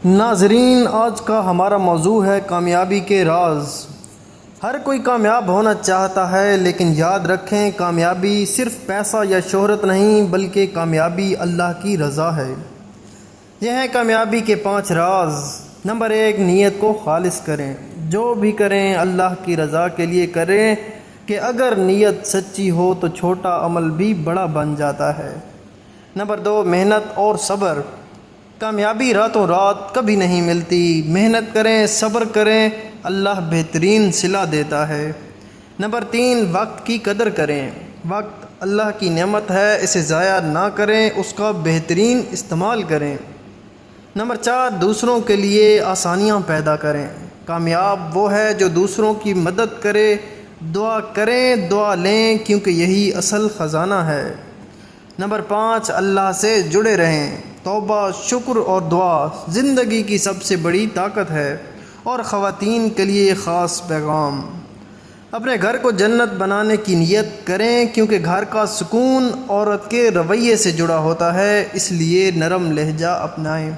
ناظرین، آج کا ہمارا موضوع ہے کامیابی کے راز۔ ہر کوئی کامیاب ہونا چاہتا ہے، لیکن یاد رکھیں کامیابی صرف پیسہ یا شہرت نہیں بلکہ کامیابی اللہ کی رضا ہے۔ یہ ہیں کامیابی کے 5 راز۔ نمبر 1، نیت کو خالص کریں۔ جو بھی کریں اللہ کی رضا کے لیے کریں، کہ اگر نیت سچی ہو تو چھوٹا عمل بھی بڑا بن جاتا ہے۔ نمبر 2، محنت اور صبر۔ کامیابی راتوں رات کبھی نہیں ملتی، محنت کریں، صبر کریں، اللہ بہترین صلہ دیتا ہے۔ نمبر 3، وقت کی قدر کریں۔ وقت اللہ کی نعمت ہے، اسے ضائع نہ کریں، اس کا بہترین استعمال کریں۔ نمبر 4، دوسروں کے لیے آسانیاں پیدا کریں۔ کامیاب وہ ہے جو دوسروں کی مدد کرے۔ دعا کریں، دعا لیں، کیونکہ یہی اصل خزانہ ہے۔ نمبر 5، اللہ سے جڑے رہیں۔ توبہ، شکر اور دعا زندگی کی سب سے بڑی طاقت ہے۔ اور خواتین کے لیے خاص پیغام، اپنے گھر کو جنت بنانے کی نیت کریں، کیونکہ گھر کا سکون عورت کے رویے سے جڑا ہوتا ہے، اس لیے نرم لہجہ اپنائیں۔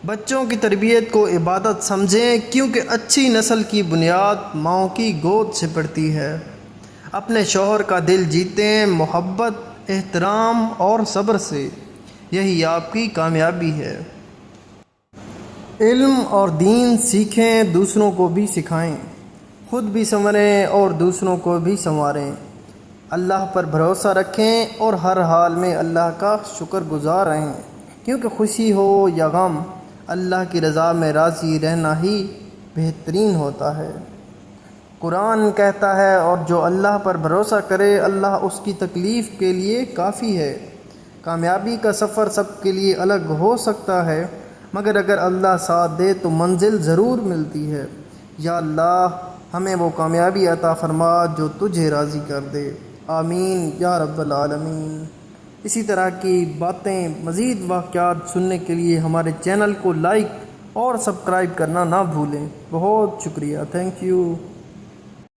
بچوں کی تربیت کو عبادت سمجھیں، کیونکہ اچھی نسل کی بنیاد ماؤں کی گود سے پڑتی ہے۔ اپنے شوہر کا دل جیتیں، محبت، احترام اور صبر سے، یہی آپ کی کامیابی ہے۔ علم اور دین سیکھیں، دوسروں کو بھی سکھائیں، خود بھی سنوریں اور دوسروں کو بھی سنواریں۔ اللہ پر بھروسہ رکھیں اور ہر حال میں اللہ کا شکر گزار رہیں، کیونکہ خوشی ہو یا غم، اللہ کی رضا میں راضی رہنا ہی بہترین ہوتا ہے۔ قرآن کہتا ہے، اور جو اللہ پر بھروسہ کرے اللہ اس کی تکلیف کے لیے کافی ہے۔ کامیابی کا سفر سب کے لیے الگ ہو سکتا ہے، مگر اگر اللہ ساتھ دے تو منزل ضرور ملتی ہے۔ یا اللہ، ہمیں وہ کامیابی عطا فرما جو تجھے راضی کر دے۔ آمین یا رب العالمین۔ اسی طرح کی باتیں، مزید واقعات سننے کے لیے ہمارے چینل کو لائک اور سبسکرائب کرنا نہ بھولیں۔ بہت شکریہ، تھینک یو۔